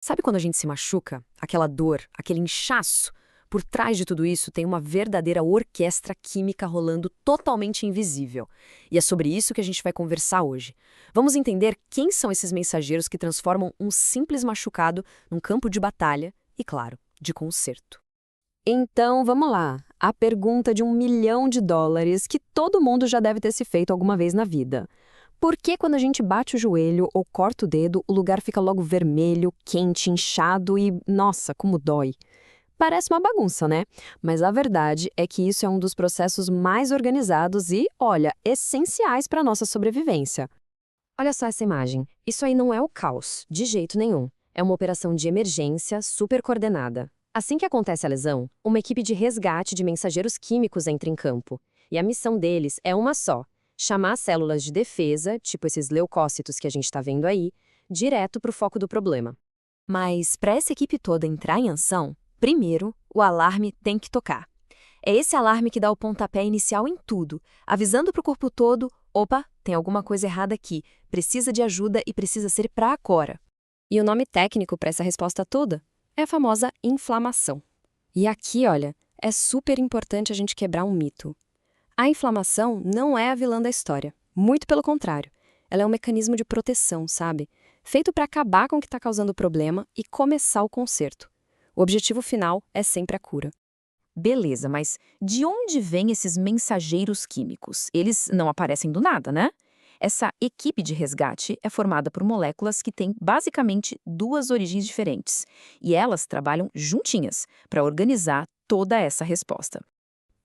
Sabe quando a gente se machuca? Aquela dor, aquele inchaço? Por trás de tudo isso tem uma verdadeira orquestra química rolando totalmente invisível. E é sobre isso que a gente vai conversar hoje. Vamos entender quem são esses mensageiros que transformam um simples machucado num campo de batalha e, claro, de conserto. Então, vamos lá. A pergunta de US$ 1 milhão que todo mundo já deve ter se feito alguma vez na vida. Por que quando a gente bate o joelho ou corta o dedo, o lugar fica logo vermelho, quente, inchado e, nossa, como dói? Parece uma bagunça, né? Mas a verdade é que isso é um dos processos mais organizados e, olha, essenciais para a nossa sobrevivência. Olha só essa imagem. Isso aí não é o caos, de jeito nenhum. É uma operação de emergência super coordenada. Assim que acontece a lesão, uma equipe de resgate de mensageiros químicos entra em campo. E a missão deles é uma só: chamar as células de defesa, tipo esses leucócitos que a gente está vendo aí, direto para o foco do problema. Mas para essa equipe toda entrar em ação, primeiro o alarme tem que tocar. É esse alarme que dá o pontapé inicial em tudo, avisando para o corpo todo: opa, tem alguma coisa errada aqui, precisa de ajuda e precisa ser para agora. E o nome técnico para essa resposta toda é a famosa inflamação. E aqui, olha, é super importante a gente quebrar um mito. A inflamação não é a vilã da história. Muito pelo contrário. Ela é um mecanismo de proteção, sabe? Feito para acabar com o que está causando o problema e começar o conserto. O objetivo final é sempre a cura. Beleza, mas de onde vêm esses mensageiros químicos? Eles não aparecem do nada, né? Essa equipe de resgate é formada por moléculas que têm basicamente duas origens diferentes, e elas trabalham juntinhas para organizar toda essa resposta.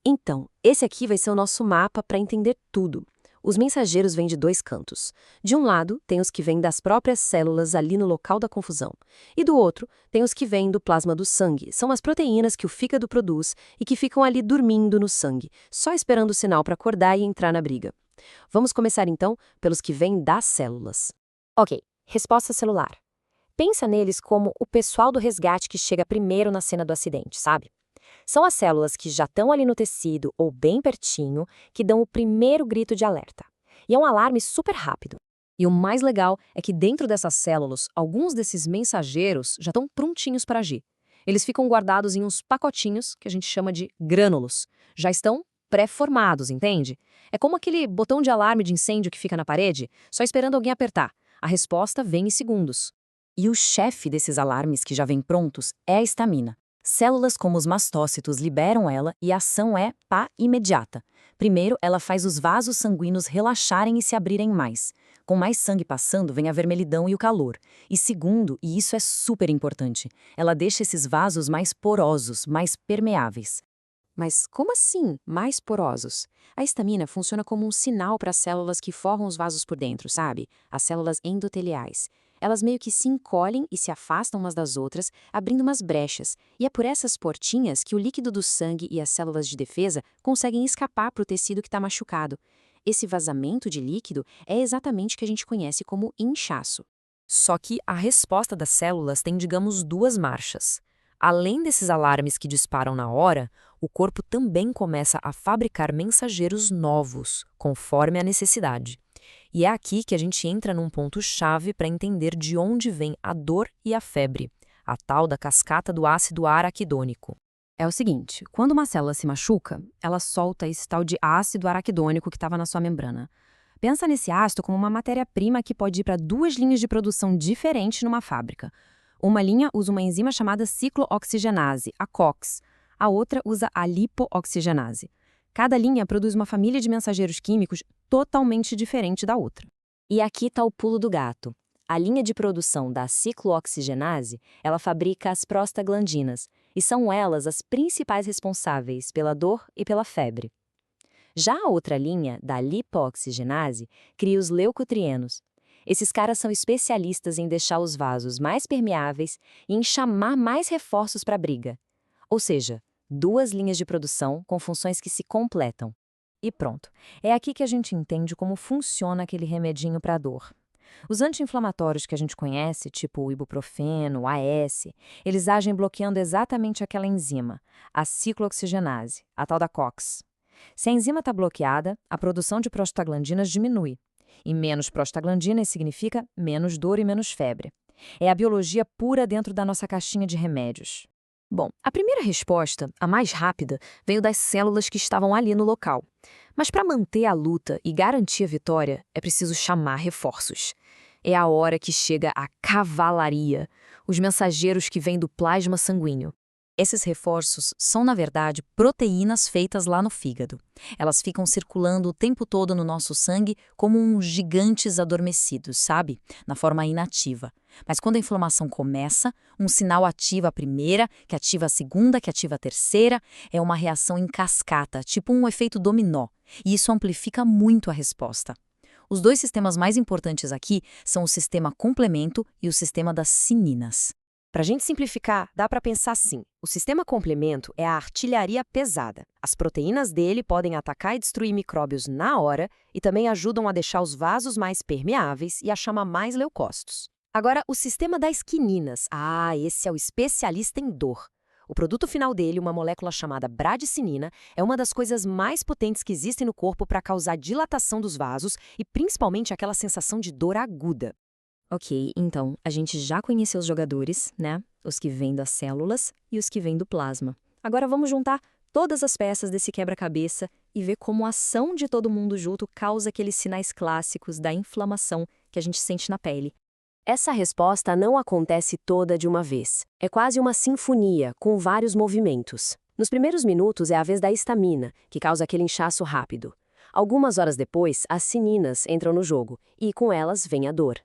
Então, esse aqui vai ser o nosso mapa para entender tudo. Os mensageiros vêm de dois cantos. De um lado, tem os que vêm das próprias células ali no local da confusão. E do outro, tem os que vêm do plasma do sangue. São as proteínas que o fígado produz e que ficam ali dormindo no sangue, só esperando o sinal para acordar e entrar na briga. Vamos começar então pelos que vêm das células. Ok, resposta celular. Pensa neles como o pessoal do resgate que chega primeiro na cena do acidente, sabe? São as células que já estão ali no tecido ou bem pertinho que dão o primeiro grito de alerta. E é um alarme super rápido. E o mais legal é que dentro dessas células, alguns desses mensageiros já estão prontinhos para agir. Eles ficam guardados em uns pacotinhos que a gente chama de grânulos. Já estão pré-formados, entende? É como aquele botão de alarme de incêndio que fica na parede, só esperando alguém apertar. A resposta vem em segundos. E o chefe desses alarmes que já vêm prontos é a histamina. Células como os mastócitos liberam ela e a ação é pá imediata. Primeiro, ela faz os vasos sanguíneos relaxarem e se abrirem mais. Com mais sangue passando, vem a vermelhidão e o calor. E segundo, e isso é super importante, ela deixa esses vasos mais porosos, mais permeáveis. Mas como assim, mais porosos? A histamina funciona como um sinal para as células que forram os vasos por dentro, sabe? As células endoteliais. Elas meio que se encolhem e se afastam umas das outras, abrindo umas brechas. E é por essas portinhas que o líquido do sangue e as células de defesa conseguem escapar para o tecido que está machucado. Esse vazamento de líquido é exatamente o que a gente conhece como inchaço. Só que a resposta das células tem, digamos, duas marchas. Além desses alarmes que disparam na hora, o corpo também começa a fabricar mensageiros novos, conforme a necessidade. E é aqui que a gente entra num ponto-chave para entender de onde vem a dor e a febre, a tal da cascata do ácido araquidônico. É o seguinte, quando uma célula se machuca, ela solta esse tal de ácido araquidônico que estava na sua membrana. Pensa nesse ácido como uma matéria-prima que pode ir para duas linhas de produção diferentes numa fábrica. Uma linha usa uma enzima chamada ciclooxigenase, a COX. A outra usa a lipooxigenase. Cada linha produz uma família de mensageiros químicos totalmente diferente da outra. E aqui está o pulo do gato. A linha de produção da ciclooxigenase, ela fabrica as prostaglandinas, e são elas as principais responsáveis pela dor e pela febre. Já a outra linha, da lipooxigenase, cria os leucotrienos. Esses caras são especialistas em deixar os vasos mais permeáveis e em chamar mais reforços para a briga. Ou seja, duas linhas de produção com funções que se completam. E pronto. É aqui que a gente entende como funciona aquele remedinho para dor. Os anti-inflamatórios que a gente conhece, tipo o ibuprofeno, o AS, eles agem bloqueando exatamente aquela enzima, a ciclooxigenase, a tal da COX. Se a enzima está bloqueada, a produção de prostaglandinas diminui. E menos prostaglandinas significa menos dor e menos febre. É a biologia pura dentro da nossa caixinha de remédios. Bom, a primeira resposta, a mais rápida, veio das células que estavam ali no local. Mas para manter a luta e garantir a vitória, é preciso chamar reforços. É a hora que chega a cavalaria, os mensageiros que vêm do plasma sanguíneo. Esses reforços são, na verdade, proteínas feitas lá no fígado. Elas ficam circulando o tempo todo no nosso sangue como uns gigantes adormecidos, sabe? Na forma inativa. Mas quando a inflamação começa, um sinal ativa a primeira, que ativa a segunda, que ativa a terceira. É uma reação em cascata, tipo um efeito dominó. E isso amplifica muito a resposta. Os dois sistemas mais importantes aqui são o sistema complemento e o sistema das cininas. Para a gente simplificar, dá para pensar assim: o sistema complemento é a artilharia pesada. As proteínas dele podem atacar e destruir micróbios na hora e também ajudam a deixar os vasos mais permeáveis e a chamar mais leucócitos. Agora, o sistema das quininas. Esse é o especialista em dor. O produto final dele, uma molécula chamada bradicinina, é uma das coisas mais potentes que existem no corpo para causar dilatação dos vasos e principalmente aquela sensação de dor aguda. Ok, então, a gente já conheceu os jogadores, né? Os que vêm das células e os que vêm do plasma. Agora vamos juntar todas as peças desse quebra-cabeça e ver como a ação de todo mundo junto causa aqueles sinais clássicos da inflamação que a gente sente na pele. Essa resposta não acontece toda de uma vez. É quase uma sinfonia, com vários movimentos. Nos primeiros minutos é a vez da histamina, que causa aquele inchaço rápido. Algumas horas depois, as cininas entram no jogo, e com elas vem a dor.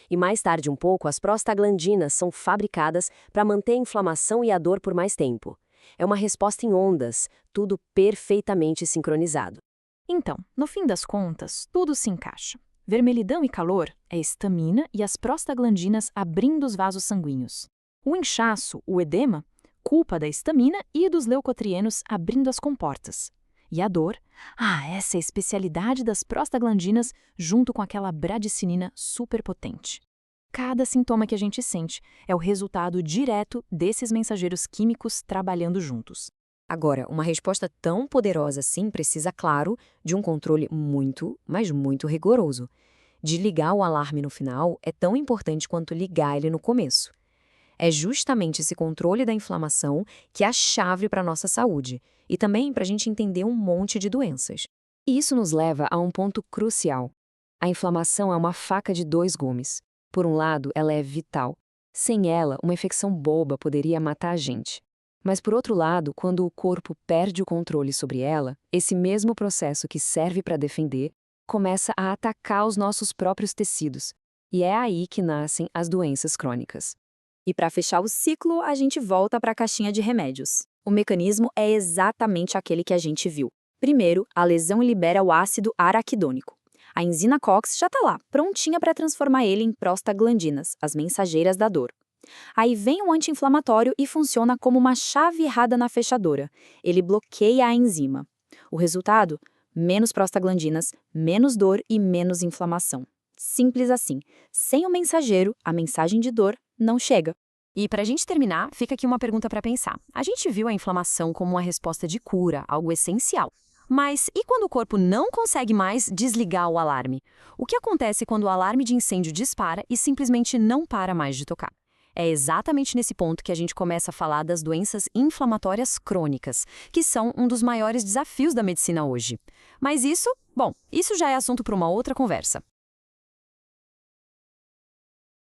E mais tarde um pouco, as prostaglandinas são fabricadas para manter a inflamação e a dor por mais tempo. É uma resposta em ondas, tudo perfeitamente sincronizado. Então, no fim das contas, tudo se encaixa. Vermelhidão e calor é a histamina e as prostaglandinas abrindo os vasos sanguíneos. O inchaço, o edema, culpa da histamina e dos leucotrienos abrindo as comportas. E a dor? Essa é a especialidade das prostaglandinas junto com aquela bradicinina superpotente. Cada sintoma que a gente sente é o resultado direto desses mensageiros químicos trabalhando juntos. Agora, uma resposta tão poderosa assim precisa, claro, de um controle muito, mas muito rigoroso. Desligar o alarme no final é tão importante quanto ligar ele no começo. É justamente esse controle da inflamação que é a chave para a nossa saúde e também para a gente entender um monte de doenças. E isso nos leva a um ponto crucial. A inflamação é uma faca de dois gumes. Por um lado, ela é vital. Sem ela, uma infecção boba poderia matar a gente. Mas por outro lado, quando o corpo perde o controle sobre ela, esse mesmo processo que serve para defender começa a atacar os nossos próprios tecidos. E é aí que nascem as doenças crônicas. E para fechar o ciclo, a gente volta para a caixinha de remédios. O mecanismo é exatamente aquele que a gente viu. Primeiro, a lesão libera o ácido araquidônico. A enzima COX já está lá, prontinha para transformar ele em prostaglandinas, as mensageiras da dor. Aí vem o anti-inflamatório e funciona como uma chave errada na fechadura. Ele bloqueia a enzima. O resultado? Menos prostaglandinas, menos dor e menos inflamação. Simples assim. Sem o mensageiro, a mensagem de dor não chega. E para a gente terminar, fica aqui uma pergunta para pensar. A gente viu a inflamação como uma resposta de cura, algo essencial. Mas e quando o corpo não consegue mais desligar o alarme? O que acontece quando o alarme de incêndio dispara e simplesmente não para mais de tocar? É exatamente nesse ponto que a gente começa a falar das doenças inflamatórias crônicas, que são um dos maiores desafios da medicina hoje. Mas isso já é assunto para uma outra conversa.